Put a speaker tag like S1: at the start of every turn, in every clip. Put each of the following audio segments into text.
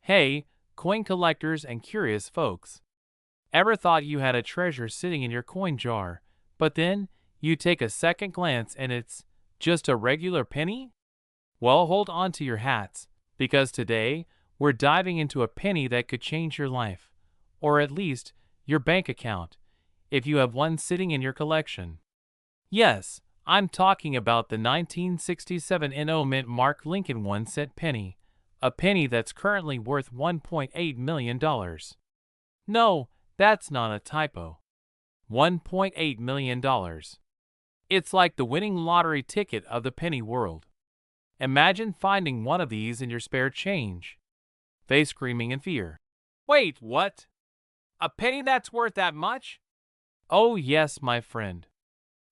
S1: Hey, coin collectors and curious folks. Ever thought you had a treasure sitting in your coin jar, but then you take a second glance and it's just a regular penny? Well, hold on to your hats, because today we're diving into a penny that could change your life, or at least your bank account, if you have one sitting in your collection. Yes, I'm talking about the 1967 NO Mint Mark Lincoln 1-cent penny, a penny that's currently worth $1.8 million. No, that's not a typo. $1.8 million. It's like the winning lottery ticket of the penny world. Imagine finding one of these in your spare change. Face screaming in fear. Wait, what? A penny that's worth that much? Oh yes, my friend.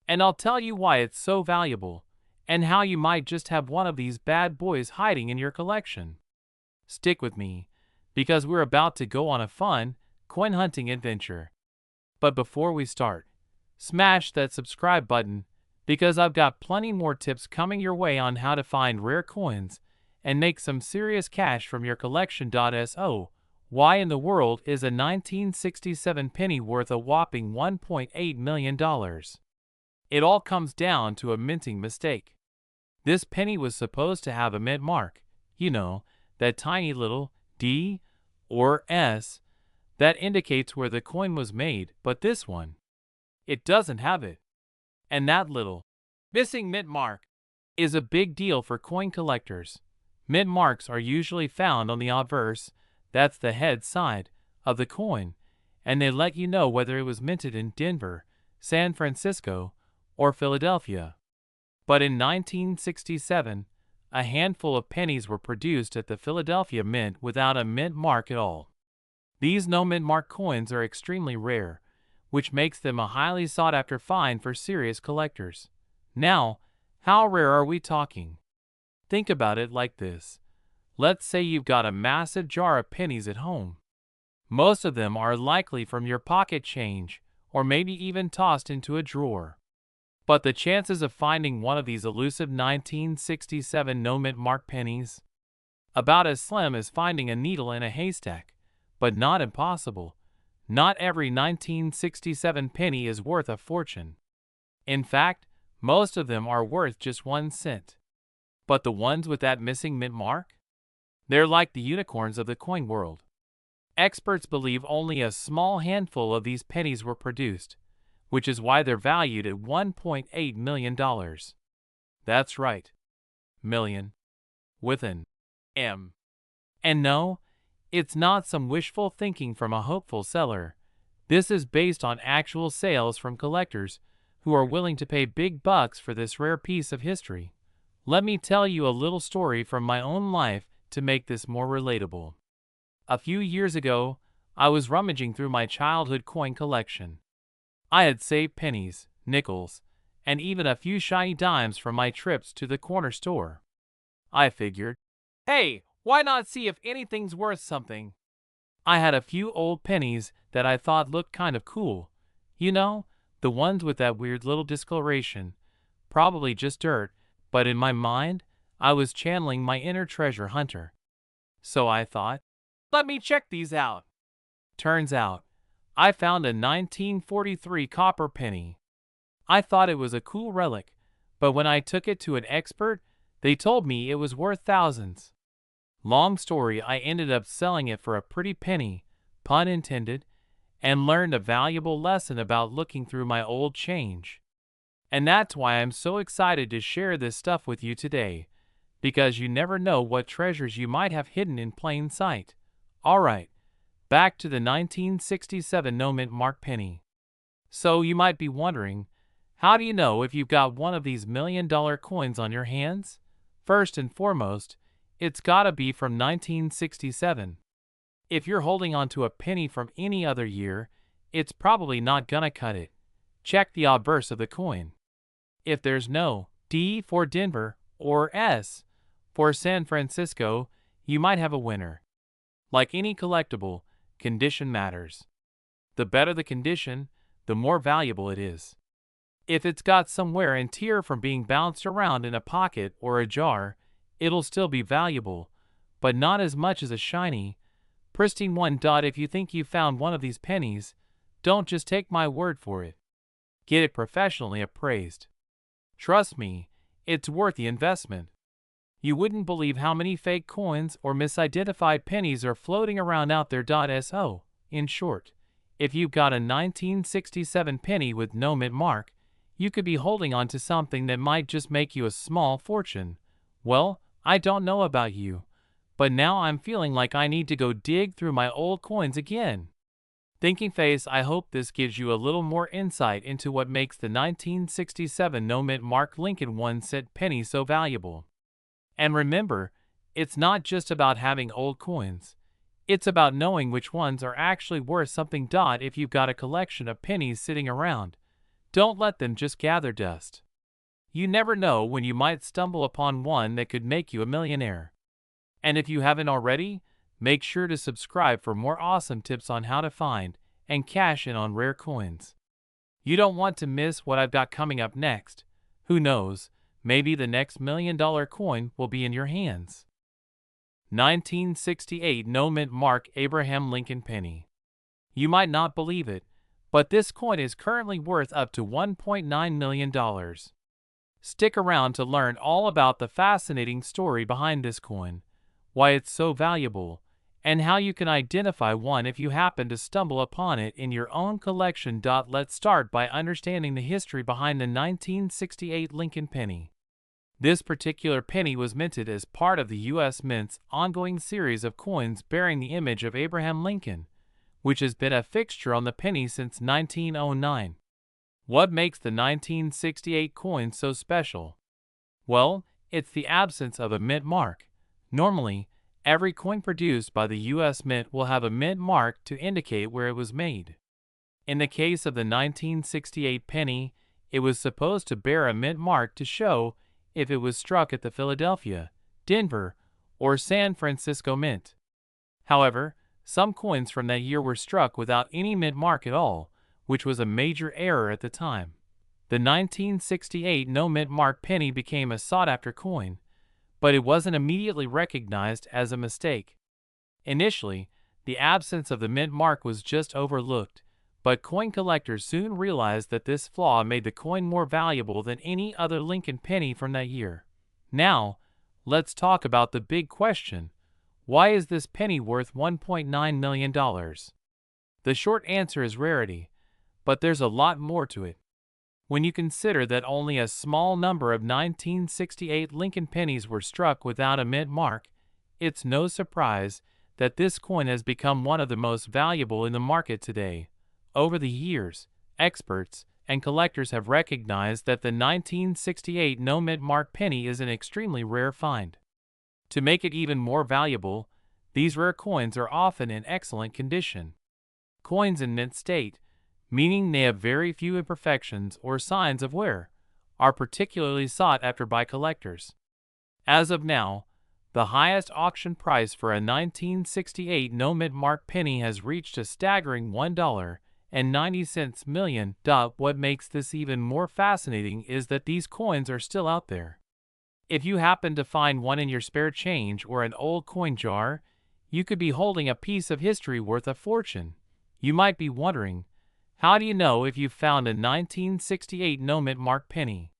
S1: And I'll tell you why it's so valuable, and how you might just have one of these bad boys hiding in your collection. Stick with me, because we're about to go on a fun, coin hunting adventure. But before we start, smash that subscribe button, because I've got plenty more tips coming your way on how to find rare coins and make some serious cash from your collection. So, why in the world is a 1967 penny worth a whopping $1.8 million? It all comes down to a minting mistake. This penny was supposed to have a mint mark, that tiny little D or S that indicates where the coin was made, but this one, it doesn't have it. And that little missing mint mark is a big deal for coin collectors. Mint marks are usually found on the obverse, that's the head side, of the coin, and they let you know whether it was minted in Denver, San Francisco, or Philadelphia. But in 1967, a handful of pennies were produced at the Philadelphia Mint without a mint mark at all. These no mint mark coins are extremely rare, which makes them a highly sought after find for serious collectors. Now, how rare are we talking? Think about it like this. Let's say you've got a massive jar of pennies at home. Most of them are likely from your pocket change, or maybe even tossed into a drawer. But the chances of finding one of these elusive 1967 no mint mark pennies? About as slim as finding a needle in a haystack, but not impossible. Not every 1967 penny is worth a fortune. In fact, most of them are worth just 1 cent. But the ones with that missing mint mark? They're like the unicorns of the coin world. Experts believe only a small handful of these pennies were produced, which is why they're valued at $1.8 million. That's right. Million. With an M. And no, it's not some wishful thinking from a hopeful seller. This is based on actual sales from collectors who are willing to pay big bucks for this rare piece of history. Let me tell you a little story from my own life to make this more relatable. A few years ago, I was rummaging through my childhood coin collection. I had saved pennies, nickels, and even a few shiny dimes from my trips to the corner store. I figured, hey, why not see if anything's worth something? I had a few old pennies that I thought looked kind of cool. The ones with that weird little discoloration. Probably just dirt, but in my mind, I was channeling my inner treasure hunter. So I thought, let me check these out. Turns out, I found a 1943 copper penny. I thought it was a cool relic, but when I took it to an expert, they told me it was worth thousands. Long story, I ended up selling it for a pretty penny, pun intended, and learned a valuable lesson about looking through my old change. And that's why I'm so excited to share this stuff with you today, because you never know what treasures you might have hidden in plain sight. Alright, back to the 1967 no mint mark penny. So you might be wondering, how do you know if you've got one of these $1 million coins on your hands? First and foremost, it's gotta be from 1967. If you're holding on to a penny from any other year, it's probably not gonna cut it. Check the obverse of the coin. If there's no D for Denver or S for San Francisco, you might have a winner. Like any collectible, condition matters. The better the condition, the more valuable it is. If it's got some wear and tear from being bounced around in a pocket or a jar, it'll still be valuable, but not as much as a shiny, Pristine one. If you think you found one of these pennies, don't just take my word for it. Get it professionally appraised. Trust me, it's worth the investment. You wouldn't believe how many fake coins or misidentified pennies are floating around out there. So, in short, if you've got a 1967 penny with no mint mark, you could be holding on to something that might just make you a small fortune. Well, I don't know about you, but now I'm feeling like I need to go dig through my old coins again. Thinking face, I hope this gives you a little more insight into what makes the 1967 no mint mark Lincoln 1-cent penny so valuable. And remember, it's not just about having old coins. It's about knowing which ones are actually worth something. If you've got a collection of pennies sitting around, don't let them just gather dust. You never know when you might stumble upon one that could make you a millionaire. And if you haven't already, make sure to subscribe for more awesome tips on how to find and cash in on rare coins. You don't want to miss what I've got coming up next. Who knows, maybe the next $1 million coin will be in your hands. 1968 no mint mark Abraham Lincoln penny. You might not believe it, but this coin is currently worth up to $1.9 million. Stick around to learn all about the fascinating story behind this coin, why it's so valuable, and how you can identify one if you happen to stumble upon it in your own collection. Let's start by understanding the history behind the 1968 Lincoln penny. This particular penny was minted as part of the U.S. Mint's ongoing series of coins bearing the image of Abraham Lincoln, which has been a fixture on the penny since 1909. What makes the 1968 coin so special? Well, it's the absence of a mint mark. Normally, every coin produced by the U.S. Mint will have a mint mark to indicate where it was made. In the case of the 1968 penny, it was supposed to bear a mint mark to show if it was struck at the Philadelphia, Denver, or San Francisco Mint. However, some coins from that year were struck without any mint mark at all, which was a major error at the time. The 1968 no mint mark penny became a sought-after coin, but it wasn't immediately recognized as a mistake. Initially, the absence of the mint mark was just overlooked, but coin collectors soon realized that this flaw made the coin more valuable than any other Lincoln penny from that year. Now, let's talk about the big question. Why is this penny worth $1.9 million? The short answer is rarity, but there's a lot more to it. When you consider that only a small number of 1968 Lincoln pennies were struck without a mint mark, it's no surprise that this coin has become one of the most valuable in the market today. Over the years, experts and collectors have recognized that the 1968 no mint mark penny is an extremely rare find. To make it even more valuable, these rare coins are often in excellent condition. Coins in mint state, meaning they have very few imperfections or signs of wear, are particularly sought after by collectors. As of now, the highest auction price for a 1968 no mint mark penny has reached a staggering $1.90 million. What makes this even more fascinating is that these coins are still out there. If you happen to find one in your spare change or an old coin jar, you could be holding a piece of history worth a fortune. You might be wondering, how do you know if you've found a 1968 no mint mark penny?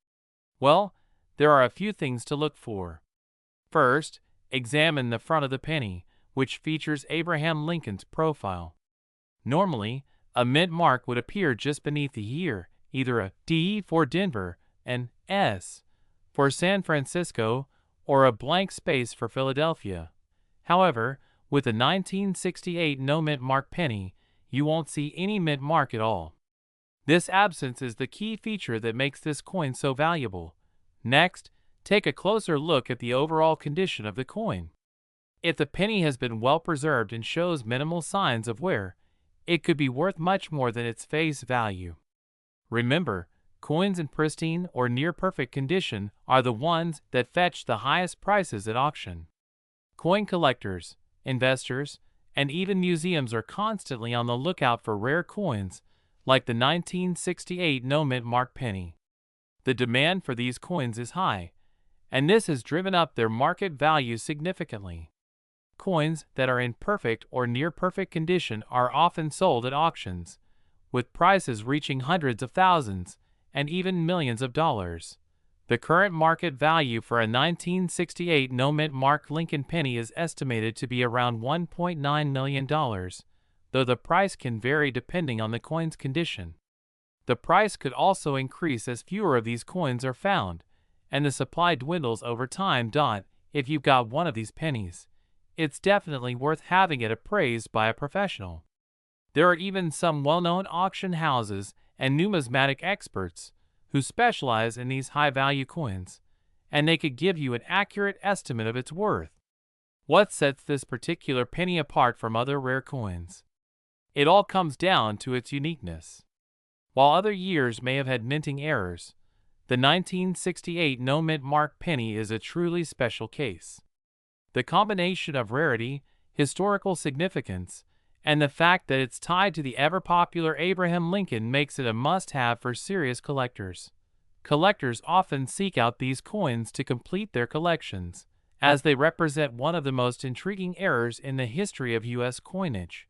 S1: Well, there are a few things to look for. First, examine the front of the penny, which features Abraham Lincoln's profile. Normally, a mint mark would appear just beneath the year, either a D for Denver, an S for San Francisco, or a blank space for Philadelphia. However, with a 1968 no mint mark penny, you won't see any mint mark at all. This absence is the key feature that makes this coin so valuable. Next, take a closer look at the overall condition of the coin. If the penny has been well preserved and shows minimal signs of wear, it could be worth much more than its face value. Remember, coins in pristine or near-perfect condition are the ones that fetch the highest prices at auction. Coin collectors, investors, and even museums are constantly on the lookout for rare coins, like the 1968 no mint mark penny. The demand for these coins is high, and this has driven up their market value significantly. Coins that are in perfect or near-perfect condition are often sold at auctions, with prices reaching hundreds of thousands and even millions of dollars. The current market value for a 1968 no-mint mark Lincoln penny is estimated to be around $1.9 million, though the price can vary depending on the coin's condition. The price could also increase as fewer of these coins are found, and the supply dwindles over time. If you've got one of these pennies, it's definitely worth having it appraised by a professional. There are even some well-known auction houses and numismatic experts who specialize in these high-value coins, and they could give you an accurate estimate of its worth. What sets this particular penny apart from other rare coins? It all comes down to its uniqueness. While other years may have had minting errors, the 1968 no-mint mark penny is a truly special case. The combination of rarity, historical significance, and the fact that it's tied to the ever-popular Abraham Lincoln makes it a must-have for serious collectors. Collectors often seek out these coins to complete their collections, as they represent one of the most intriguing eras in the history of U.S. coinage.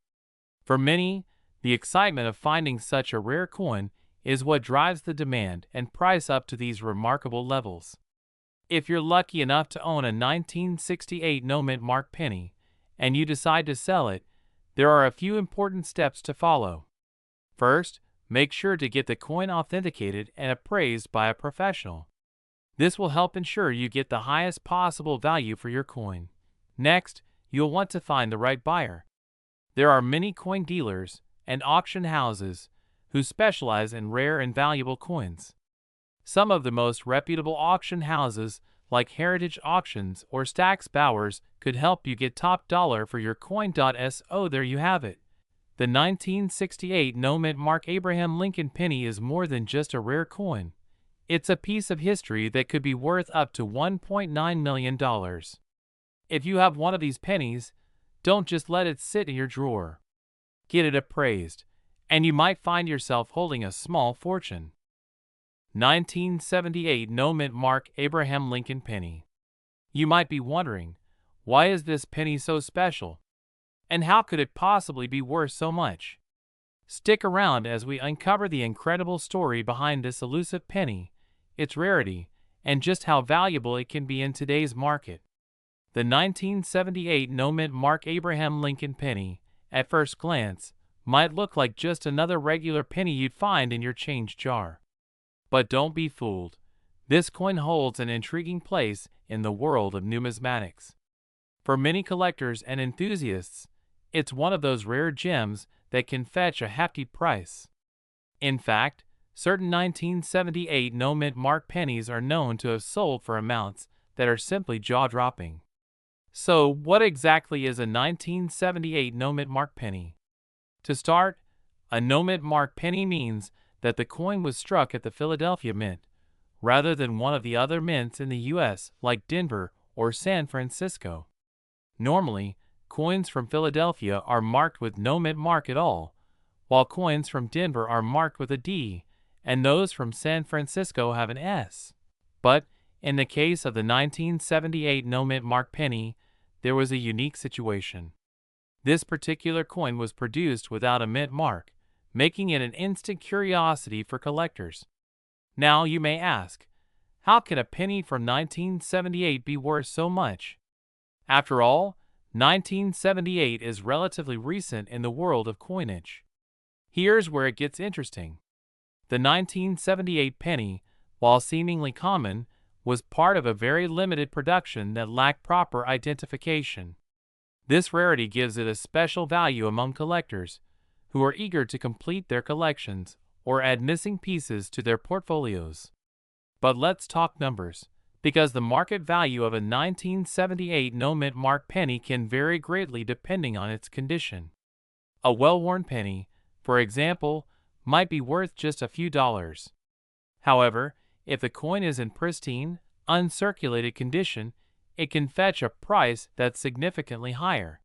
S1: For many, the excitement of finding such a rare coin is what drives the demand and price up to these remarkable levels. If you're lucky enough to own a 1968 no-mint mark penny, and you decide to sell it, there are a few important steps to follow. First, make sure to get the coin authenticated and appraised by a professional. This will help ensure you get the highest possible value for your coin. Next, you'll want to find the right buyer. There are many coin dealers and auction houses who specialize in rare and valuable coins. Some of the most reputable auction houses, like Heritage Auctions or Stack's Bowers, could help you get top dollar for your coin. So there you have it. The 1968 no-mint mark Abraham Lincoln penny is more than just a rare coin. It's a piece of history that could be worth up to $1.9 million. If you have one of these pennies, don't just let it sit in your drawer. Get it appraised, and you might find yourself holding a small fortune. 1978 no-mint mark Abraham Lincoln penny. You might be wondering, why is this penny so special? And how could it possibly be worth so much? Stick around as we uncover the incredible story behind this elusive penny, its rarity, and just how valuable it can be in today's market. The 1978 no-mint mark Abraham Lincoln penny, at first glance, might look like just another regular penny you'd find in your change jar. But don't be fooled. This coin holds an intriguing place in the world of numismatics. For many collectors and enthusiasts, it's one of those rare gems that can fetch a hefty price. In fact, certain 1978 no-mint mark pennies are known to have sold for amounts that are simply jaw-dropping. So, what exactly is a 1978 no-mint mark penny? To start, a no-mint mark penny means that the coin was struck at the Philadelphia Mint, rather than one of the other mints in the U.S. like Denver or San Francisco. Normally, coins from Philadelphia are marked with no mint mark at all, while coins from Denver are marked with a D, and those from San Francisco have an S. But, in the case of the 1978 no mint mark penny, there was a unique situation. This particular coin was produced without a mint mark, making it an instant curiosity for collectors. Now you may ask, how can a penny from 1978 be worth so much? After all, 1978 is relatively recent in the world of coinage. Here's where it gets interesting. The 1978 penny, while seemingly common, was part of a very limited production that lacked proper identification. This rarity gives it a special value among collectors who are eager to complete their collections or add missing pieces to their portfolios. But let's talk numbers, because the market value of a 1978 no mint mark penny can vary greatly depending on its condition. A well-worn penny, for example, might be worth just a few dollars. However, if the coin is in pristine, uncirculated condition, it can fetch a price that's significantly higher.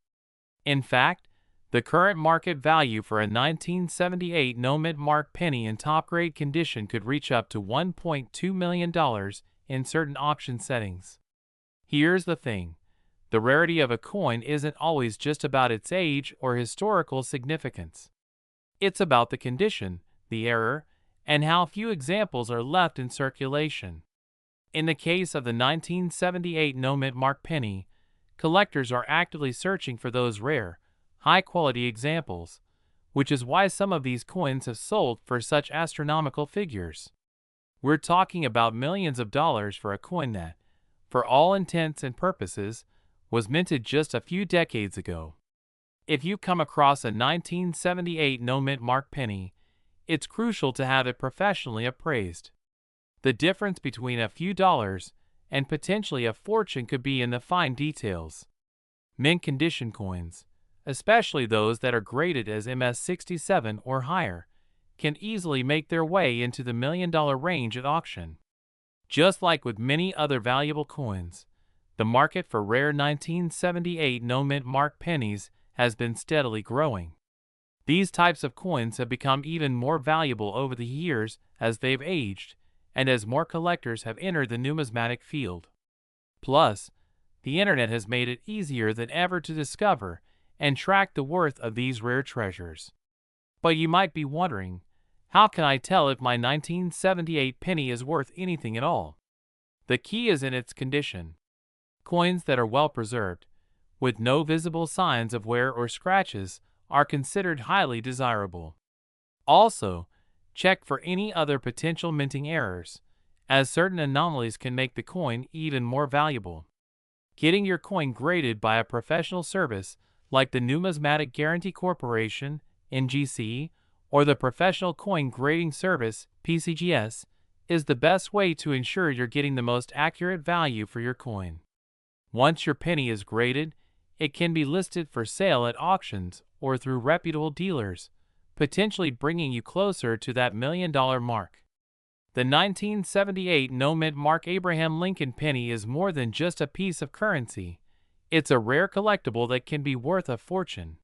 S1: In fact, the current market value for a 1978 no mint mark penny in top-grade condition could reach up to $1.2 million in certain auction settings. Here's the thing. The rarity of a coin isn't always just about its age or historical significance. It's about the condition, the error, and how few examples are left in circulation. In the case of the 1978 no-mint mark penny, collectors are actively searching for those rare, high-quality examples, which is why some of these coins have sold for such astronomical figures. We're talking about millions of dollars for a coin that, for all intents and purposes, was minted just a few decades ago. If you come across a 1978 no-mint mark penny, it's crucial to have it professionally appraised. The difference between a few dollars and potentially a fortune could be in the fine details. Mint condition coins, especially those that are graded as MS67 or higher, can easily make their way into the million-dollar range at auction. Just like with many other valuable coins, the market for rare 1978 no-mint mark pennies has been steadily growing. These types of coins have become even more valuable over the years as they've aged and as more collectors have entered the numismatic field. Plus, the internet has made it easier than ever to discover and track the worth of these rare treasures. But you might be wondering, how can I tell if my 1978 penny is worth anything at all? The key is in its condition. Coins that are well preserved, with no visible signs of wear or scratches, are considered highly desirable. Also, check for any other potential minting errors, as certain anomalies can make the coin even more valuable. Getting your coin graded by a professional service like the Numismatic Guarantee Corporation, NGC, or the Professional Coin Grading Service, PCGS, is the best way to ensure you're getting the most accurate value for your coin. Once your penny is graded, it can be listed for sale at auctions or through reputable dealers, potentially bringing you closer to that million-dollar mark. The 1978 no-mint mark Abraham Lincoln penny is more than just a piece of currency. It's a rare collectible that can be worth a fortune.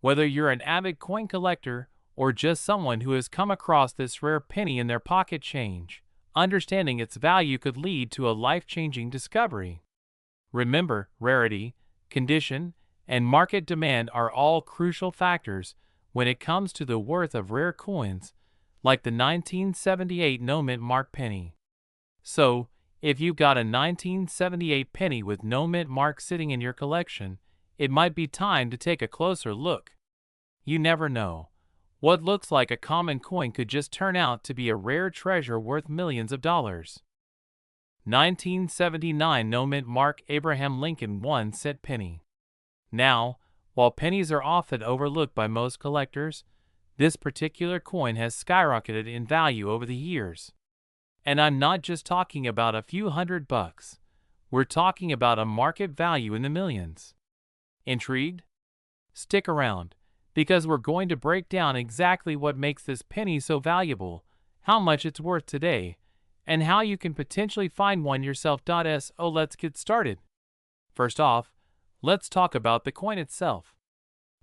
S1: Whether you're an avid coin collector or just someone who has come across this rare penny in their pocket change, understanding its value could lead to a life-changing discovery. Remember, rarity, condition, and market demand are all crucial factors when it comes to the worth of rare coins, like the 1978 no-mint mark penny. So, if you've got a 1978 penny with no mint mark sitting in your collection, it might be time to take a closer look. You never know. What looks like a common coin could just turn out to be a rare treasure worth millions of dollars. 1979 no-mint mark Abraham Lincoln 1-cent penny. Now, while pennies are often overlooked by most collectors, this particular coin has skyrocketed in value over the years. And I'm not just talking about a few $100. We're talking about a market value in the millions. Intrigued? Stick around, because we're going to break down exactly what makes this penny so valuable, how much it's worth today, and how you can potentially find one yourself. So let's get started. First off, let's talk about the coin itself.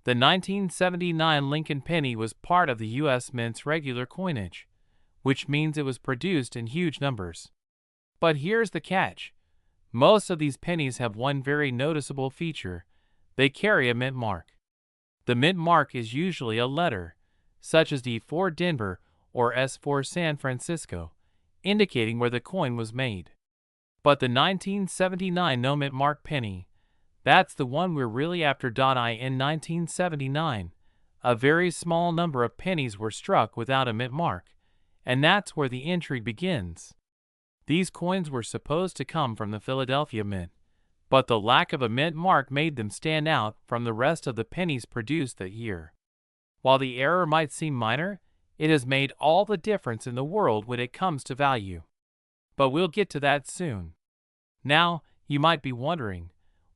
S1: The 1979 Lincoln penny was part of the U.S. Mint's regular coinage, which means it was produced in huge numbers. But here's the catch. Most of these pennies have one very noticeable feature. They carry a mint mark. The mint mark is usually a letter, such as D for Denver or S for San Francisco, indicating where the coin was made. But the 1979 no-mint mark penny, that's the one we're really after. In 1979, a very small number of pennies were struck without a mint mark, and that's where the intrigue begins. These coins were supposed to come from the Philadelphia Mint, but the lack of a mint mark made them stand out from the rest of the pennies produced that year. While the error might seem minor, it has made all the difference in the world when it comes to value. But we'll get to that soon. Now, you might be wondering,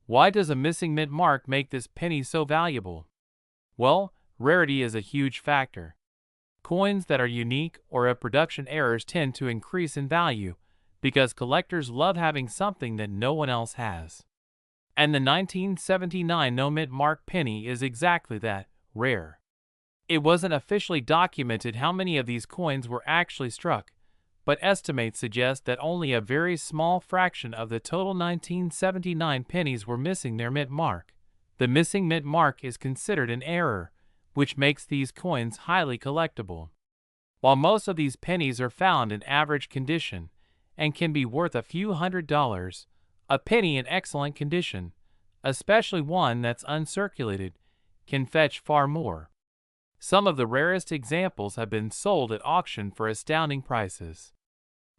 S1: why does a missing mint mark make this penny so valuable? Well, rarity is a huge factor. Coins that are unique or have production errors tend to increase in value because collectors love having something that no one else has. And the 1979 no-mint mark penny is exactly that, rare. It wasn't officially documented how many of these coins were actually struck, but estimates suggest that only a very small fraction of the total 1979 pennies were missing their mint mark. The missing mint mark is considered an error, which makes these coins highly collectible. While most of these pennies are found in average condition and can be worth a few $100s, a penny in excellent condition, especially one that's uncirculated, can fetch far more. Some of the rarest examples have been sold at auction for astounding prices.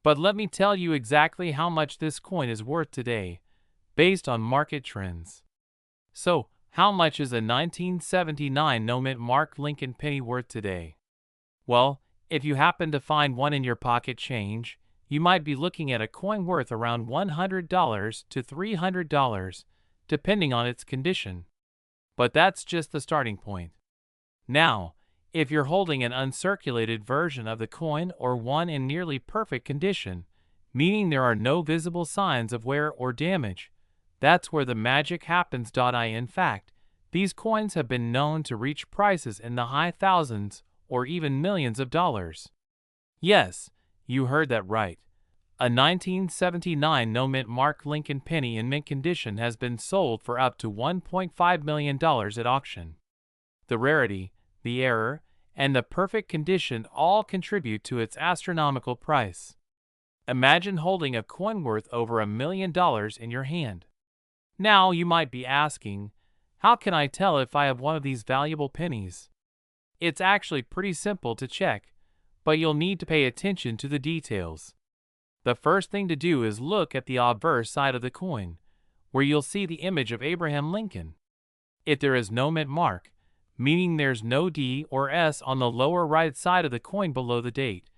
S1: But let me tell you exactly how much this coin is worth today, based on market trends. So, how much is a 1979 no-mint mark Lincoln penny worth today? Well, if you happen to find one in your pocket change, you might be looking at a coin worth around $100 to $300, depending on its condition. But that's just the starting point. Now, if you're holding an uncirculated version of the coin or one in nearly perfect condition, meaning there are no visible signs of wear or damage, that's where the magic happens. In fact, these coins have been known to reach prices in the high thousands or even millions of dollars. Yes, you heard that right. A 1979 no-mint mark Lincoln penny in mint condition has been sold for up to $1.5 million at auction. The rarity, the error, and the perfect condition all contribute to its astronomical price. Imagine holding a coin worth over $1 million in your hand. Now you might be asking, how can I tell if I have one of these valuable pennies? It's actually pretty simple to check, but you'll need to pay attention to the details. The first thing to do is look at the obverse side of the coin, where you'll see the image of Abraham Lincoln. If there is no mint mark, meaning there's no D or S on the lower right side of the coin below the date,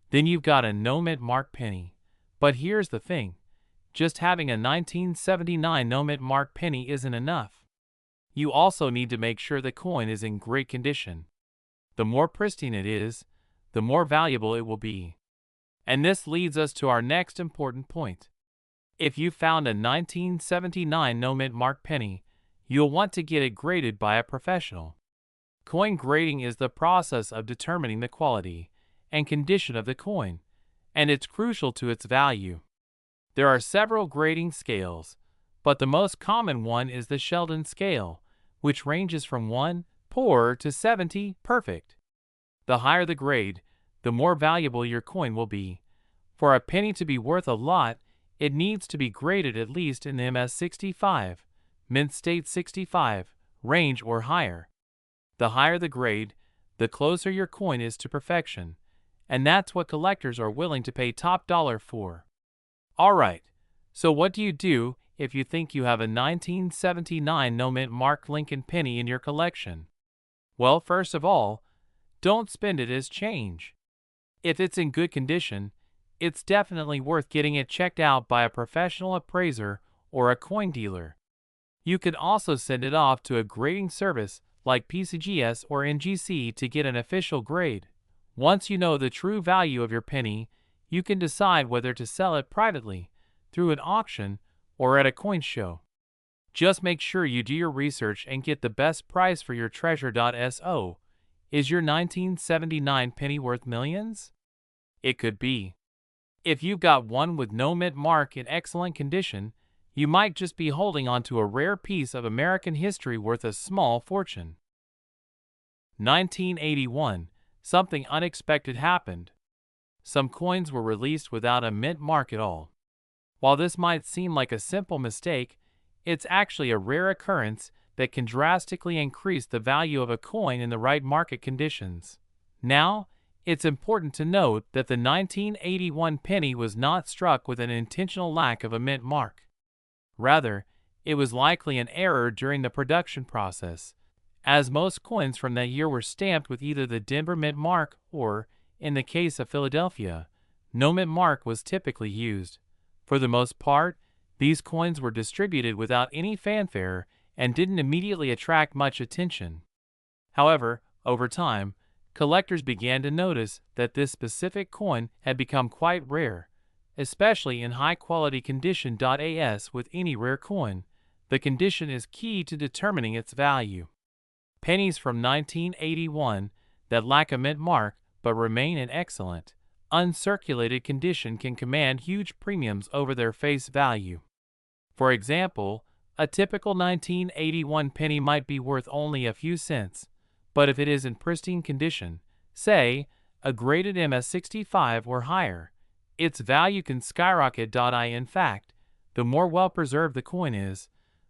S1: then you've got a no mint mark penny. But here's the thing, just having a 1979 no mint mark penny isn't enough. You also need to make sure the coin is in great condition. The more pristine it is, the more valuable it will be. And this leads us to our next important point. If you found a 1979 no mint mark penny, you'll want to get it graded by a professional. Coin grading is the process of determining the quality and condition of the coin, and it's crucial to its value. There are several grading scales, but the most common one is the Sheldon scale, which ranges from 1 poor to 70 perfect. The higher the grade, the more valuable your coin will be. For a penny to be worth a lot, it needs to be graded at least in the MS 65, mint state 65 range or higher. The higher the grade, the closer your coin is to perfection, and that's what collectors are willing to pay top dollar for. Alright, so what do you do if you think you have a 1979 no mint mark Lincoln penny in your collection? Well, first of all, don't spend it as change. If it's in good condition, it's definitely worth getting it checked out by a professional appraiser or a coin dealer. You could also send it off to a grading service like PCGS or NGC to get an official grade. Once you know the true value of your penny, you can decide whether to sell it privately, through an auction, or at a coin show. Just make sure you do your research and get the best price for your treasure. So, is your 1979 penny worth millions? It could be. If you've got one with no mint mark in excellent condition, you might just be holding on to a rare piece of American history worth a small fortune. 1981. Something unexpected happened. Some coins were released without a mint mark at all. While this might seem like a simple mistake, it's actually a rare occurrence that can drastically increase the value of a coin in the right market conditions. Now, it's important to note that the 1981 penny was not struck with an intentional lack of a mint mark. Rather, it was likely an error during the production process, as most coins from that year were stamped with either the Denver mint mark or, in the case of Philadelphia, no mint mark was typically used. For the most part, these coins were distributed without any fanfare and didn't immediately attract much attention. However, over time, collectors began to notice that this specific coin had become quite rare, especially in high-quality condition. As with any rare coin, the condition is key to determining its value. Pennies from 1981 that lack a mint mark but remain in excellent, uncirculated condition can command huge premiums over their face value. For example, a typical 1981 penny might be worth only a few cents, but if it is in pristine condition, say, a graded MS65 or higher, its value can skyrocket. In fact, the more well-preserved the coin is,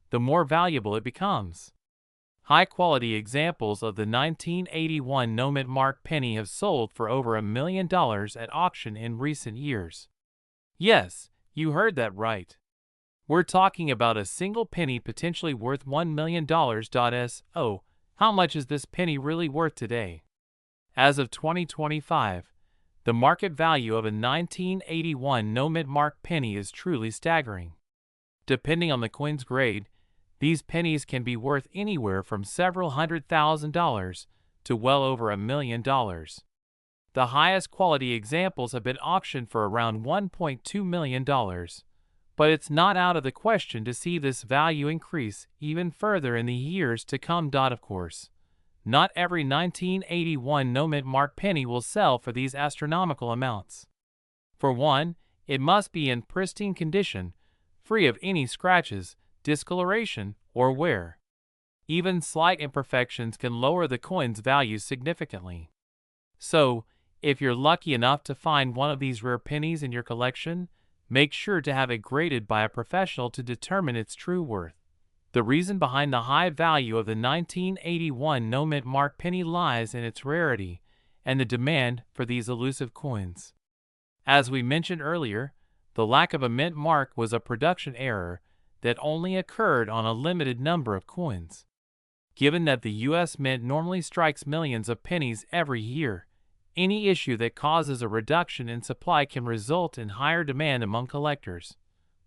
S1: the more valuable it becomes. High-quality examples of the 1981 no-mint mark penny have sold for over $1 million at auction in recent years. Yes, you heard that right. We're talking about a single penny potentially worth $1 million. So, how much is this penny really worth today? As of 2025, the market value of a 1981 no-mint mark penny is truly staggering. Depending on the coin's grade, these pennies can be worth anywhere from several $100,000 to well over $1 million. The highest quality examples have been auctioned for around $1.2 million, but it's not out of the question to see this value increase even further in the years to come. Of course, not every 1981 no-mint mark penny will sell for these astronomical amounts. For one, it must be in pristine condition, free of any scratches, discoloration, or wear. Even slight imperfections can lower the coin's value significantly. So, if you're lucky enough to find one of these rare pennies in your collection, make sure to have it graded by a professional to determine its true worth. The reason behind the high value of the 1981 no-mint mark penny lies in its rarity and the demand for these elusive coins. As we mentioned earlier, the lack of a mint mark was a production error that only occurred on a limited number of coins. Given that the U.S. Mint normally strikes millions of pennies every year, any issue that causes a reduction in supply can result in higher demand among collectors.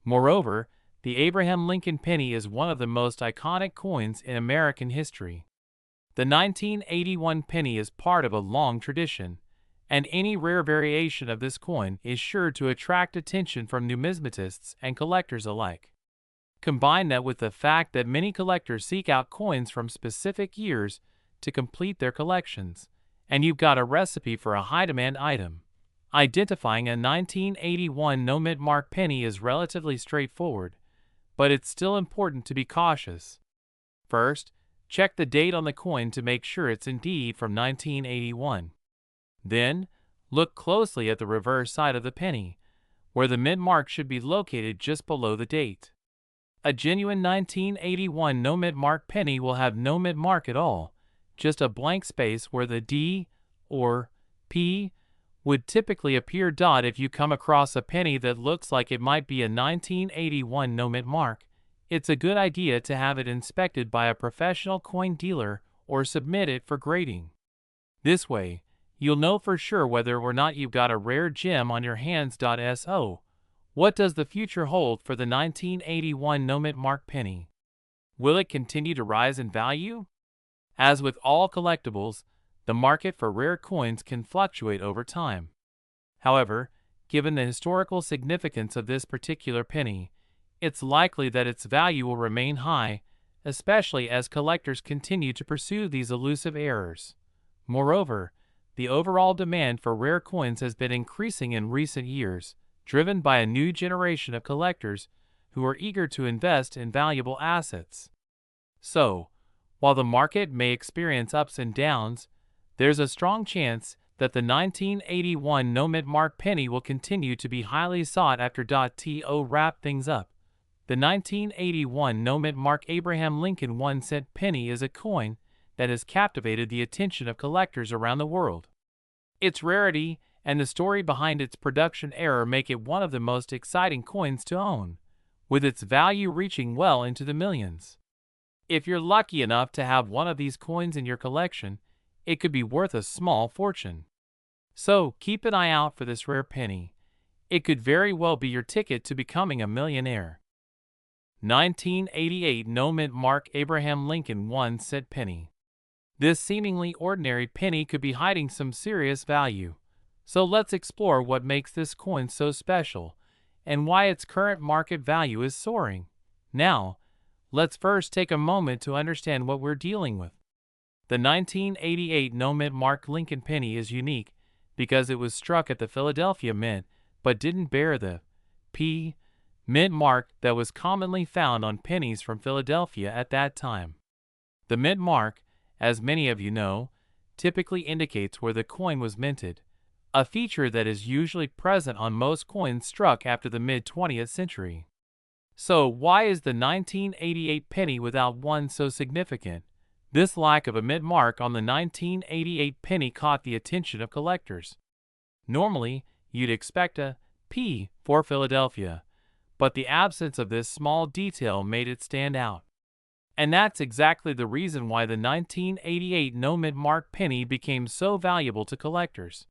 S1: Moreover, the Abraham Lincoln penny is one of the most iconic coins in American history. The 1981 penny is part of a long tradition, and any rare variation of this coin is sure to attract attention from numismatists and collectors alike. Combine that with the fact that many collectors seek out coins from specific years to complete their collections, and you've got a recipe for a high-demand item. Identifying a 1981 no-mint mark penny is relatively straightforward, but it's still important to be cautious. First, check the date on the coin to make sure it's indeed from 1981. Then, look closely at the reverse side of the penny, where the mint mark should be located just below the date. A genuine 1981 no-mint mark penny will have no mint mark at all, just a blank space where the D or P would typically appear. If you come across a penny that looks like it might be a 1981 no-mint mark, it's a good idea to have it inspected by a professional coin dealer or submit it for grading. This way, you'll know for sure whether or not you've got a rare gem on your hands. So, what does the future hold for the 1981 no-mint mark penny? Will it continue to rise in value? As with all collectibles, the market for rare coins can fluctuate over time. However, given the historical significance of this particular penny, it's likely that its value will remain high, especially as collectors continue to pursue these elusive errors. Moreover, the overall demand for rare coins has been increasing in recent years, driven by a new generation of collectors who are eager to invest in valuable assets. So, while the market may experience ups and downs, there's a strong chance that the 1981 no-mint mark penny will continue to be highly sought after. To wrap things up, the 1981 no-mint mark Abraham Lincoln 1-cent penny is a coin that has captivated the attention of collectors around the world. Its rarity and the story behind its production error make it one of the most exciting coins to own, with its value reaching well into the millions. If you're lucky enough to have one of these coins in your collection, it could be worth a small fortune. So keep an eye out for this rare penny. It could very well be your ticket to becoming a millionaire. 1988 no-mint mark Abraham Lincoln 1-cent penny. This seemingly ordinary penny could be hiding some serious value. So let's explore what makes this coin so special and why its current market value is soaring. Now, let's first take a moment to understand what we're dealing with. The 1988 no-mint mark Lincoln penny is unique because it was struck at the Philadelphia Mint but didn't bear the P mint mark that was commonly found on pennies from Philadelphia at that time. The mint mark, as many of you know, typically indicates where the coin was minted, a feature that is usually present on most coins struck after the mid-20th century. So why is the 1988 penny without one so significant? This lack of a mint mark on the 1988 penny caught the attention of collectors. Normally, you'd expect a P for Philadelphia, but the absence of this small detail made it stand out. And that's exactly the reason why the 1988 no mint mark penny became so valuable to collectors.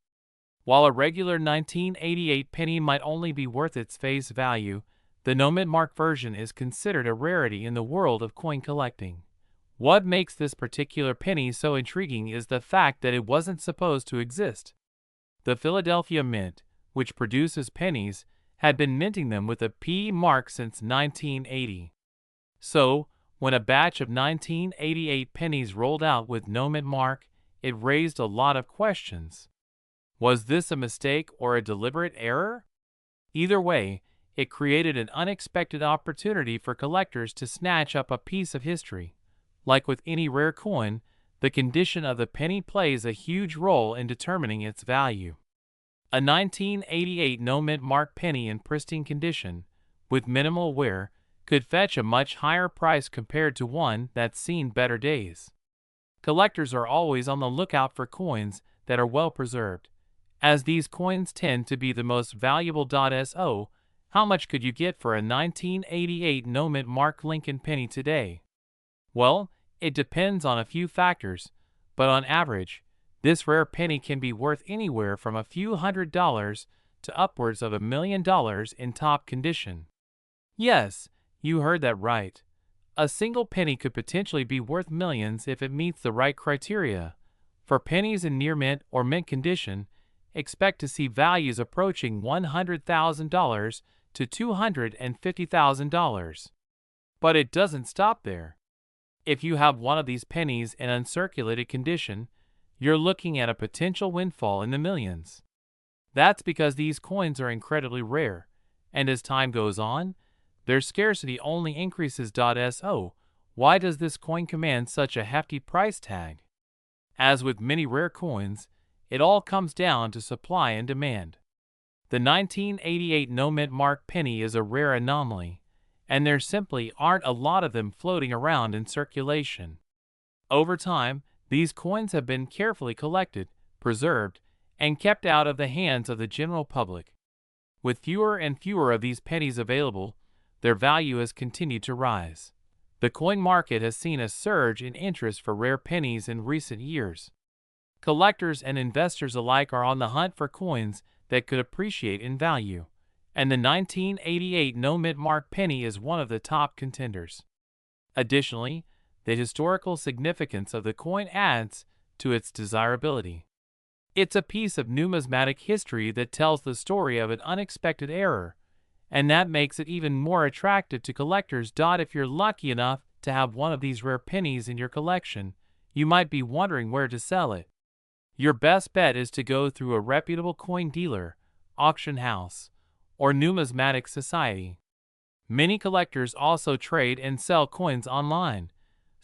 S1: While a regular 1988 penny might only be worth its face value, the no mint mark version is considered a rarity in the world of coin collecting. What makes this particular penny so intriguing is the fact that it wasn't supposed to exist. The Philadelphia Mint, which produces pennies, had been minting them with a P mark since 1980. So, when a batch of 1988 pennies rolled out with no mint mark, it raised a lot of questions. Was this a mistake or a deliberate error? Either way, it created an unexpected opportunity for collectors to snatch up a piece of history. Like with any rare coin, the condition of the penny plays a huge role in determining its value. A 1988 no mint mark penny in pristine condition, with minimal wear, could fetch a much higher price compared to one that's seen better days. Collectors are always on the lookout for coins that are well preserved, as these coins tend to be the most valuable. So, how much could you get for a 1988 no mint mark Lincoln penny today? Well, it depends on a few factors, but on average, this rare penny can be worth anywhere from a few $100s to upwards of $1 million in top condition. Yes, you heard that right. A single penny could potentially be worth millions if it meets the right criteria. For pennies in near mint or mint condition, expect to see values approaching $100,000 to $250,000. But it doesn't stop there. If you have one of these pennies in uncirculated condition, you're looking at a potential windfall in the millions. That's because these coins are incredibly rare, and as time goes on, their scarcity only increases. So, why does this coin command such a hefty price tag? As with many rare coins, it all comes down to supply and demand. The 1988 no mint mark penny is a rare anomaly, and there simply aren't a lot of them floating around in circulation. Over time, these coins have been carefully collected, preserved, and kept out of the hands of the general public. With fewer and fewer of these pennies available, their value has continued to rise. The coin market has seen a surge in interest for rare pennies in recent years. Collectors and investors alike are on the hunt for coins that could appreciate in value, and the 1988 no mint mark penny is one of the top contenders. Additionally, the historical significance of the coin adds to its desirability. It's a piece of numismatic history that tells the story of an unexpected error, and that makes it even more attractive to collectors. If you're lucky enough to have one of these rare pennies in your collection, you might be wondering where to sell it. Your best bet is to go through a reputable coin dealer, auction house, or numismatic society. Many collectors also trade and sell coins online,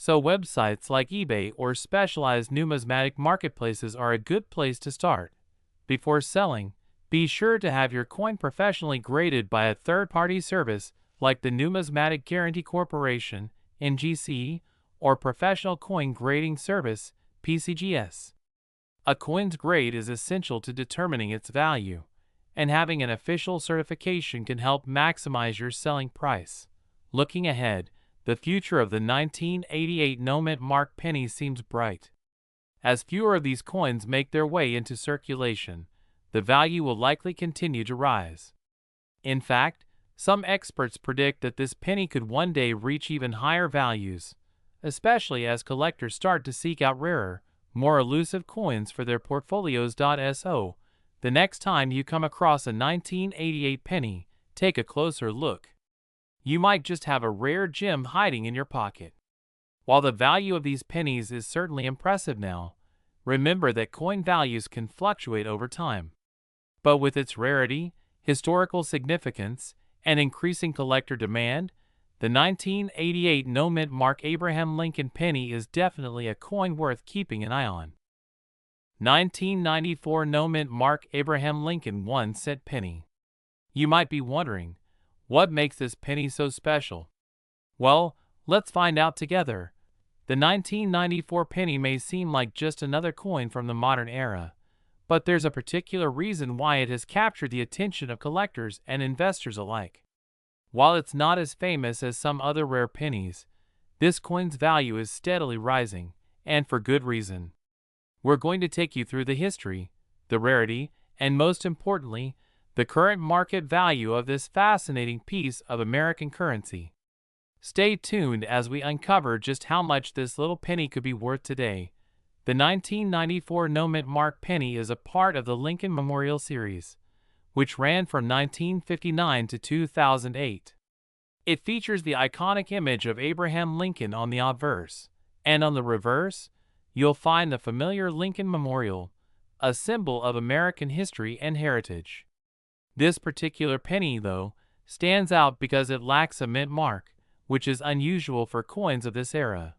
S1: so websites like eBay or specialized numismatic marketplaces are a good place to start. Before selling, be sure to have your coin professionally graded by a third-party service like the Numismatic Guarantee Corporation, NGC, or Professional Coin Grading Service, PCGS. A coin's grade is essential to determining its value, and having an official certification can help maximize your selling price. Looking ahead, the future of the 1988 no mint mark penny seems bright. As fewer of these coins make their way into circulation, the value will likely continue to rise. In fact, some experts predict that this penny could one day reach even higher values, especially as collectors start to seek out rarer, more elusive coins for their portfolios. So, the next time you come across a 1988 penny, take a closer look. You might just have a rare gem hiding in your pocket. While the value of these pennies is certainly impressive now, Remember that coin values can fluctuate over time. But with its rarity, historical significance, and increasing collector demand, the 1988 no-mint mark Abraham Lincoln penny is definitely a coin worth keeping an eye on. 1994 no-mint mark Abraham Lincoln 1-cent penny. You might be wondering, what makes this penny so special? Well, let's find out together. The 1994 penny may seem like just another coin from the modern era, but there's a particular reason why it has captured the attention of collectors and investors alike. While it's not as famous as some other rare pennies, this coin's value is steadily rising, and for good reason. We're going to take you through the history, the rarity, and most importantly, the current market value of this fascinating piece of American currency. Stay tuned as we uncover just how much this little penny could be worth today. The 1994 no-mint mark penny is a part of the Lincoln Memorial Series, which ran from 1959 to 2008. It features the iconic image of Abraham Lincoln on the obverse, and on the reverse, you'll find the familiar Lincoln Memorial, a symbol of American history and heritage. This particular penny, though, stands out because it lacks a mint mark, which is unusual for coins of this era.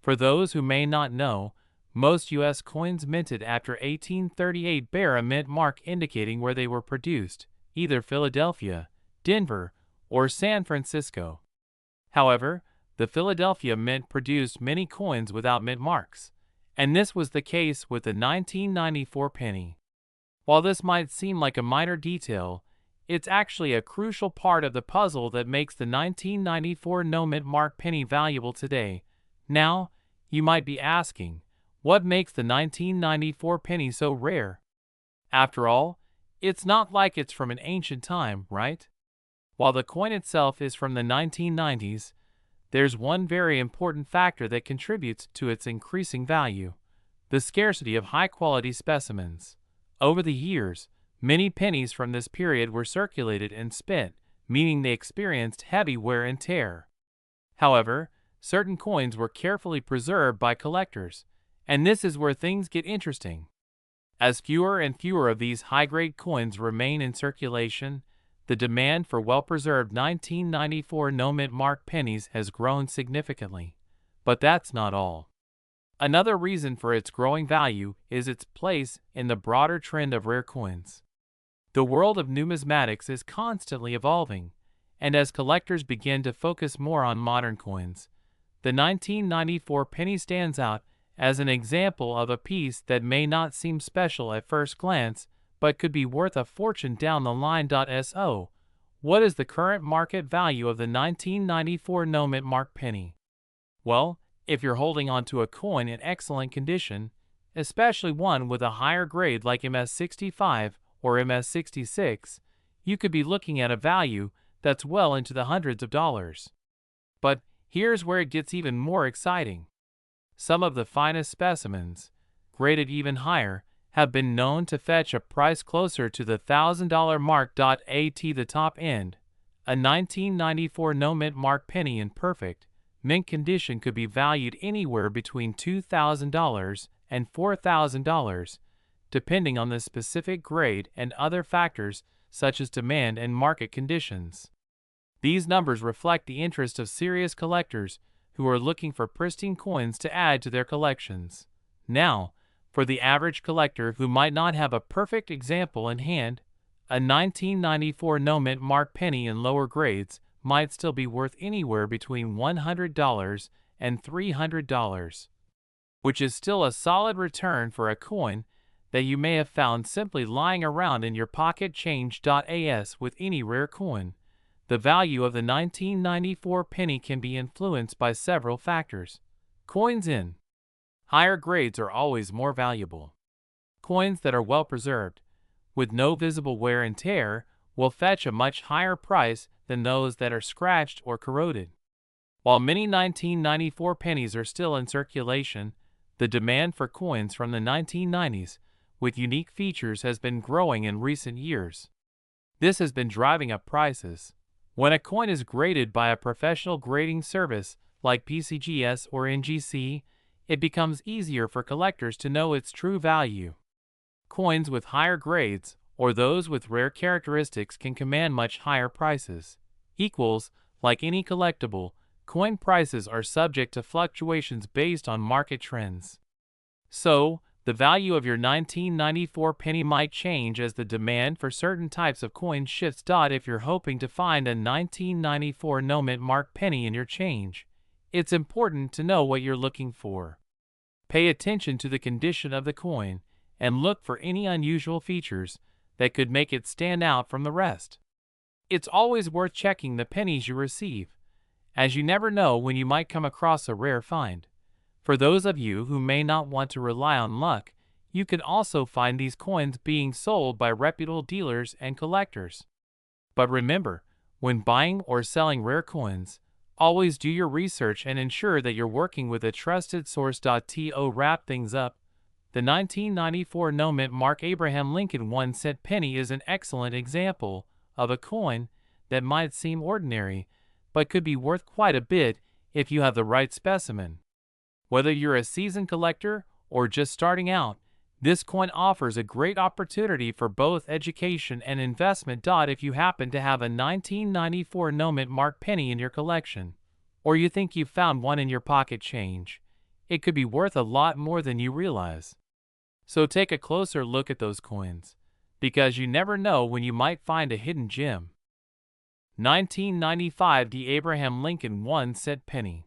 S1: For those who may not know, most U.S. coins minted after 1838 bear a mint mark indicating where they were produced, either Philadelphia, Denver, or San Francisco. However, the Philadelphia Mint produced many coins without mint marks, and this was the case with the 1994 penny. While this might seem like a minor detail, it's actually a crucial part of the puzzle that makes the 1994 no-mint mark penny valuable today. Now, you might be asking, what makes the 1994 penny so rare? After all, it's not like it's from an ancient time, right? While the coin itself is from the 1990s, there's one very important factor that contributes to its increasing value: the scarcity of high-quality specimens. Over the years, many pennies from this period were circulated and spent, meaning they experienced heavy wear and tear. However, certain coins were carefully preserved by collectors, and this is where things get interesting. As fewer and fewer of these high-grade coins remain in circulation, the demand for well-preserved 1994 no-mint mark pennies has grown significantly. But that's not all. Another reason for its growing value is its place in the broader trend of rare coins. The world of numismatics is constantly evolving, and as collectors begin to focus more on modern coins, the 1994 penny stands out as an example of a piece that may not seem special at first glance, but could be worth a fortune down the line. So, what is the current market value of the 1994 no-mint mark penny? Well, if you're holding on to a coin in excellent condition, especially one with a higher grade like MS65 or MS66, you could be looking at a value that's well into the hundreds of dollars. But here's where it gets even more exciting. Some of the finest specimens, graded even higher, have been known to fetch a price closer to the $1,000 mark. At the top end, a 1994 no-mint mark penny in perfect, mint condition could be valued anywhere between $2,000 and $4,000, depending on the specific grade and other factors such as demand and market conditions. These numbers reflect the interest of serious collectors who are looking for pristine coins to add to their collections. Now, for the average collector who might not have a perfect example in hand, a 1994 no-mint mark penny in lower grades might still be worth anywhere between $100 and $300, which is still a solid return for a coin that you may have found simply lying around in your pocket. Change.as with any rare coin, the value of the 1994 penny can be influenced by several factors. Coins in higher grades are always more valuable. Coins that are well preserved, with no visible wear and tear, will fetch a much higher price than those that are scratched or corroded. While many 1994 pennies are still in circulation, the demand for coins from the 1990s with unique features has been growing in recent years. This has been driving up prices. When a coin is graded by a professional grading service like PCGS or NGC, it becomes easier for collectors to know its true value. Coins with higher grades, or those with rare characteristics, can command much higher prices. Like any collectible, coin prices are subject to fluctuations based on market trends. So, the value of your 1994 penny might change as the demand for certain types of coins shifts. If you're hoping to find a 1994 no-mint mark penny in your change, it's important to know what you're looking for. Pay attention to the condition of the coin and look for any unusual features that could make it stand out from the rest. It's always worth checking the pennies you receive, as you never know when you might come across a rare find. For those of you who may not want to rely on luck, you can also find these coins being sold by reputable dealers and collectors. But remember, when buying or selling rare coins, always do your research and ensure that you're working with a trusted source. To wrap things up, the 1994 no-mint mark Abraham Lincoln 1-cent penny is an excellent example of a coin that might seem ordinary, but could be worth quite a bit if you have the right specimen. Whether you're a seasoned collector or just starting out, this coin offers a great opportunity for both education and investment. If you happen to have a 1994 no-mint mark penny in your collection, or you think you found one in your pocket change, it could be worth a lot more than you realize. So take a closer look at those coins, because you never know when you might find a hidden gem. 1995 The Abraham Lincoln 1-cent penny.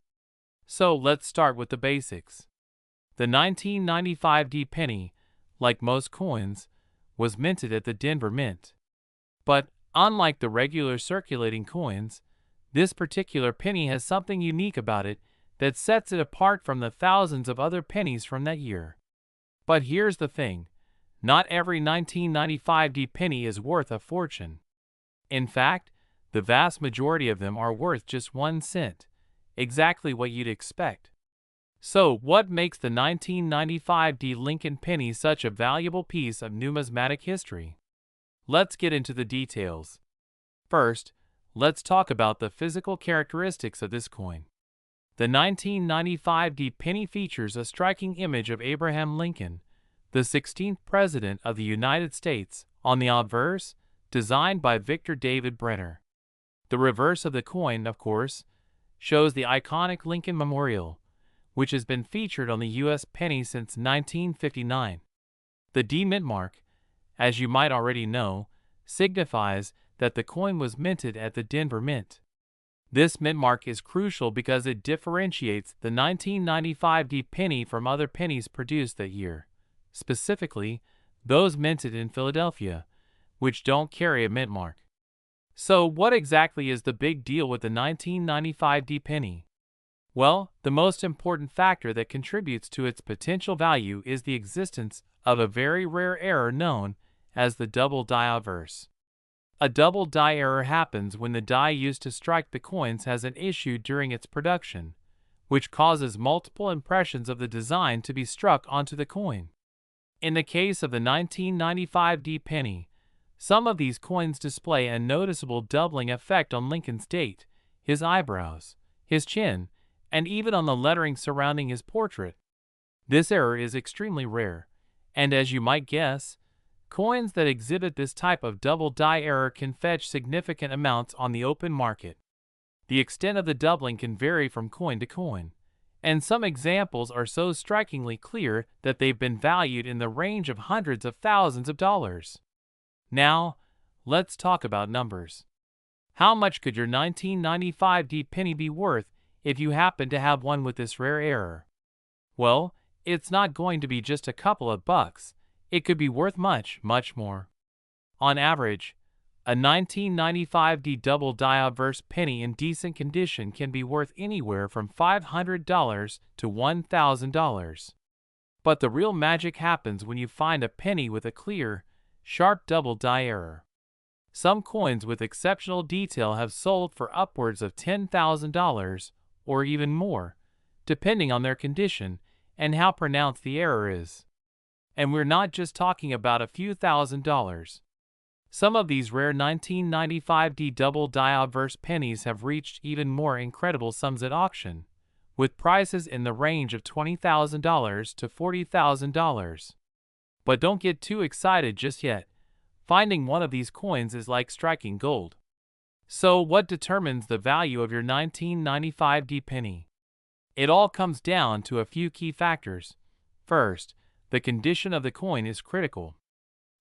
S1: So let's start with the basics. The 1995 D penny, like most coins, was minted at the Denver Mint. But unlike the regular circulating coins, this particular penny has something unique about it that sets it apart from the thousands of other pennies from that year. But here's the thing, not every 1995 D penny is worth a fortune. In fact, the vast majority of them are worth just 1 cent, exactly what you'd expect. So, what makes the 1995 D Lincoln penny such a valuable piece of numismatic history? Let's get into the details. First, let's talk about the physical characteristics of this coin. The 1995 D penny features a striking image of Abraham Lincoln, the 16th President of the United States, on the obverse, designed by Victor David Brenner. The reverse of the coin, of course, shows the iconic Lincoln Memorial, which has been featured on the U.S. penny since 1959. The D mint mark, as you might already know, signifies that the coin was minted at the Denver Mint. This mint mark is crucial because it differentiates the 1995 D penny from other pennies produced that year, specifically those minted in Philadelphia, which don't carry a mint mark. So what exactly is the big deal with the 1995 D penny? Well, the most important factor that contributes to its potential value is the existence of a very rare error known as the double die obverse. A double die error happens when the die used to strike the coins has an issue during its production, which causes multiple impressions of the design to be struck onto the coin. In the case of the 1995 D penny, some of these coins display a noticeable doubling effect on Lincoln's date, his eyebrows, his chin, and even on the lettering surrounding his portrait. This error is extremely rare, and as you might guess, coins that exhibit this type of double die error can fetch significant amounts on the open market. The extent of the doubling can vary from coin to coin, and some examples are so strikingly clear that they've been valued in the range of hundreds of thousands of dollars. Now, let's talk about numbers. How much could your 1995 D penny be worth if you happen to have one with this rare error? Well, it's not going to be just a couple of bucks. It could be worth much, much more. On average, a 1995 D double die obverse penny in decent condition can be worth anywhere from $500 to $1,000. But the real magic happens when you find a penny with a clear, sharp double die error. Some coins with exceptional detail have sold for upwards of $10,000 or even more, depending on their condition and how pronounced the error is. And we're not just talking about a few $1,000s. Some of these rare 1995 D double die obverse pennies have reached even more incredible sums at auction, with prices in the range of $20,000 to $40,000. But don't get too excited just yet. Finding one of these coins is like striking gold. So what determines the value of your 1995 D penny? It all comes down to a few key factors. First, the condition of the coin is critical.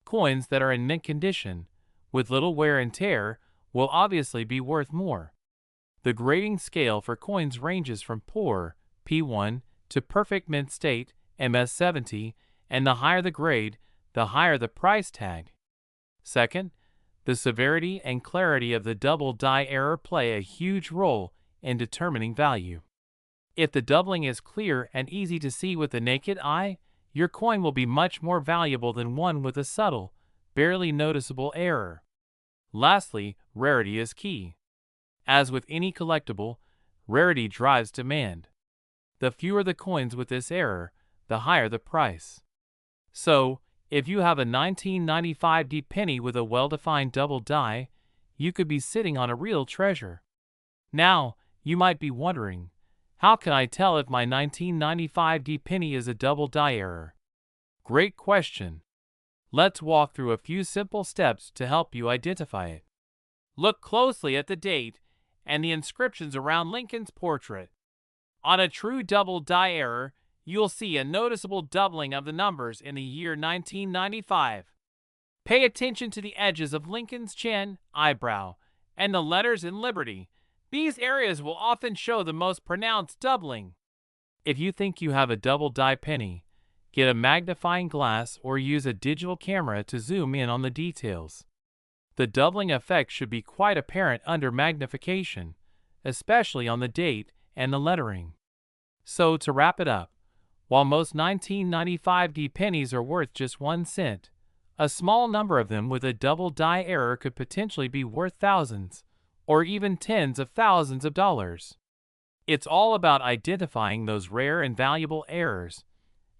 S1: Coins that are in mint condition, with little wear and tear, will obviously be worth more. The grading scale for coins ranges from poor, P1, to perfect mint state, MS70, and the higher the grade, the higher the price tag. Second, the severity and clarity of the double die error play a huge role in determining value. If the doubling is clear and easy to see with the naked eye, your coin will be much more valuable than one with a subtle, barely noticeable error. Lastly, rarity is key. As with any collectible, rarity drives demand. The fewer the coins with this error, the higher the price. So, if you have a 1995 D penny with a well-defined double die, you could be sitting on a real treasure. Now, you might be wondering, how can I tell if my 1995 D penny is a double die error? Great question. Let's walk through a few simple steps to help you identify it. Look closely at the date and the inscriptions around Lincoln's portrait. On a true double die error, you'll see a noticeable doubling of the numbers in the year 1995. Pay attention to the edges of Lincoln's chin, eyebrow, and the letters in Liberty. These areas will often show the most pronounced doubling. If you think you have a double die penny, get a magnifying glass or use a digital camera to zoom in on the details. The doubling effect should be quite apparent under magnification, especially on the date and the lettering. So to wrap it up, while most 1995 D pennies are worth just 1 cent, a small number of them with a double die error could potentially be worth thousands, or even tens of thousands of dollars. It's all about identifying those rare and valuable errors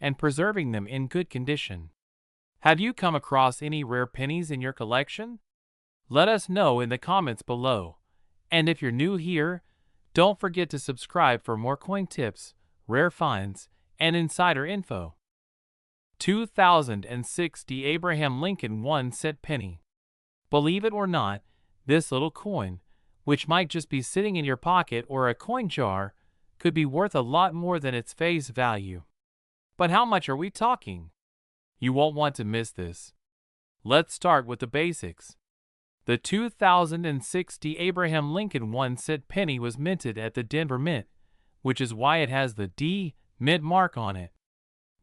S1: and preserving them in good condition. Have you come across any rare pennies in your collection? Let us know in the comments below. And if you're new here, don't forget to subscribe for more coin tips, rare finds, and insider info. 2006 D Abraham Lincoln 1-cent penny. Believe it or not, this little coin, which might just be sitting in your pocket or a coin jar, could be worth a lot more than its face value. But how much are we talking? You won't want to miss this. Let's start with the basics. The 2006 D Abraham Lincoln 1-cent penny was minted at the Denver Mint, which is why it has the D Mint mark on it.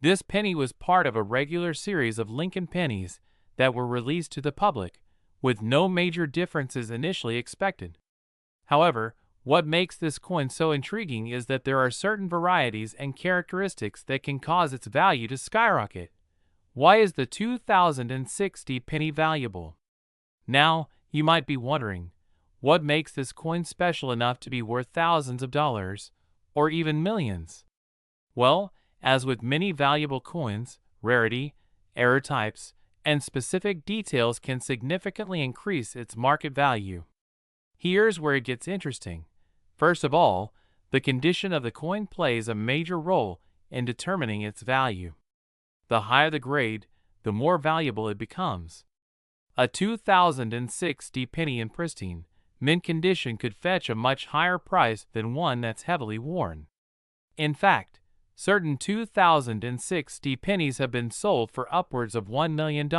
S1: This penny was part of a regular series of Lincoln pennies that were released to the public, with no major differences initially expected. However, what makes this coin so intriguing is that there are certain varieties and characteristics that can cause its value to skyrocket. Why is the 2006 D penny valuable? Now, you might be wondering, what makes this coin special enough to be worth thousands of dollars, or even millions? Well, as with many valuable coins, rarity, error types, and specific details can significantly increase its market value. Here's where it gets interesting. First of all, the condition of the coin plays a major role in determining its value. The higher the grade, the more valuable it becomes. A 2006 D penny in pristine, mint condition could fetch a much higher price than one that's heavily worn. In fact, certain 2006 D pennies have been sold for upwards of $1 million,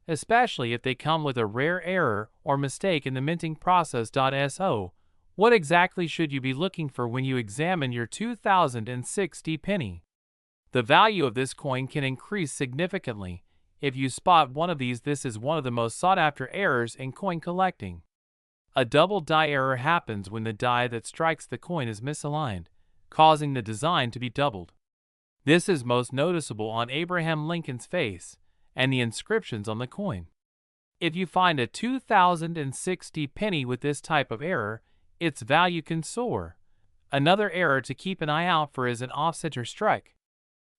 S1: especially if they come with a rare error or mistake in the minting process. So, what exactly should you be looking for when you examine your 2006 D penny? The value of this coin can increase significantly if you spot one of these. This is one of the most sought-after errors in coin collecting. A double die error happens when the die that strikes the coin is misaligned, causing the design to be doubled. This is most noticeable on Abraham Lincoln's face and the inscriptions on the coin. If you find a 2006 D penny with this type of error, its value can soar. Another error to keep an eye out for is an off-center strike.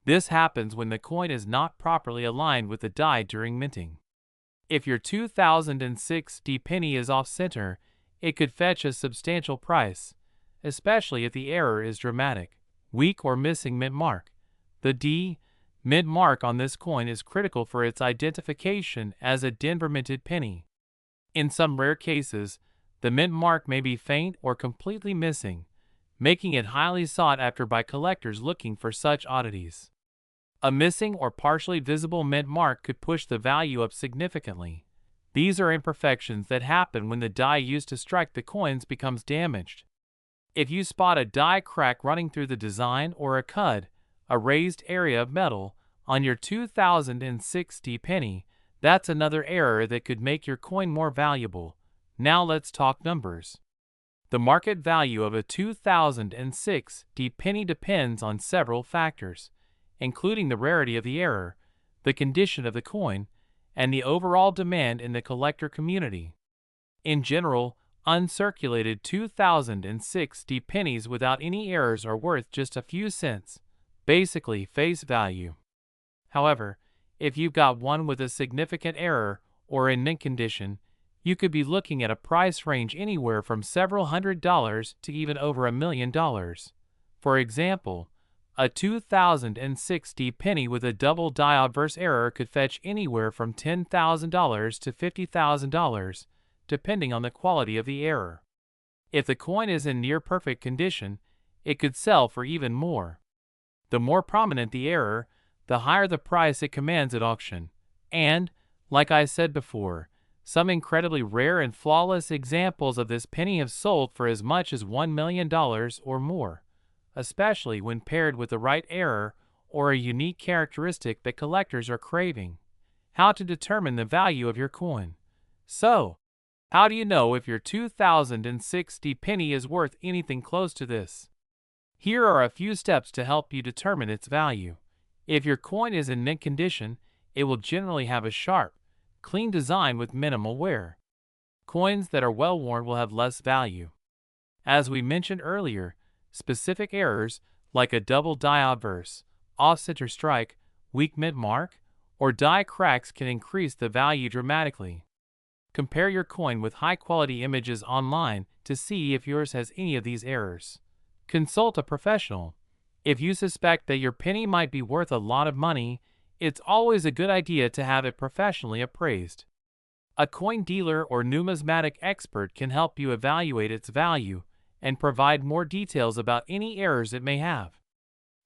S1: This happens when the coin is not properly aligned with the die during minting. If your 2006 D penny is off-center, it could fetch a substantial price, especially if the error is dramatic, weak, or missing mint mark. The D mint mark on this coin is critical for its identification as a Denver minted penny. In some rare cases, the mint mark may be faint or completely missing, making it highly sought after by collectors looking for such oddities. A missing or partially visible mint mark could push the value up significantly. These are imperfections that happen when the die used to strike the coins becomes damaged. If you spot a die crack running through the design or a cud, a raised area of metal, on your 2060 penny, that's another error that could make your coin more valuable. Now let's talk numbers. The market value of a 2060 penny depends on several factors, including the rarity of the error, the condition of the coin, and the overall demand in the collector community. In general, uncirculated 2060 pennies without any errors are worth just a few cents, basically face value. However, if you've got one with a significant error or in mint condition, you could be looking at a price range anywhere from several $100s to even over $1 million. For example, a 2060 penny with a double die obverse error could fetch anywhere from $10,000 to $50,000, depending on the quality of the error. If the coin is in near perfect condition, it could sell for even more. The more prominent the error, the higher the price it commands at auction. And, like I said before, some incredibly rare and flawless examples of this penny have sold for as much as $1 million or more, especially when paired with the right error or a unique characteristic that collectors are craving. How to determine the value of your coin. So, how do you know if your 2060 penny is worth anything close to this? Here are a few steps to help you determine its value. If your coin is in mint condition, it will generally have a sharp, clean design with minimal wear. Coins that are well worn will have less value. As we mentioned earlier, specific errors like a double die obverse, off-center strike, weak mint mark, or die cracks can increase the value dramatically. Compare your coin with high-quality images online to see if yours has any of these errors. Consult a professional. If you suspect that your penny might be worth a lot of money, it's always a good idea to have it professionally appraised. A coin dealer or numismatic expert can help you evaluate its value and provide more details about any errors it may have.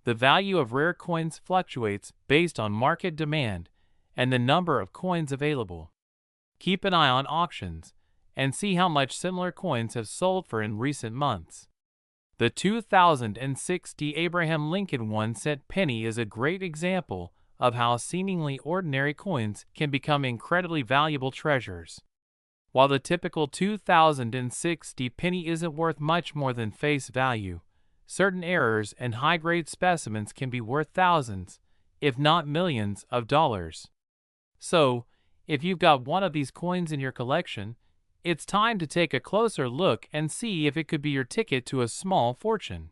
S1: The value of rare coins fluctuates based on market demand and the number of coins available. Keep an eye on auctions and see how much similar coins have sold for in recent months. The 2060 Abraham Lincoln 1-cent penny is a great example of how seemingly ordinary coins can become incredibly valuable treasures. While the typical 2060 penny isn't worth much more than face value, certain errors and high-grade specimens can be worth thousands, if not millions, of dollars. So, if you've got one of these coins in your collection, it's time to take a closer look and see if it could be your ticket to a small fortune.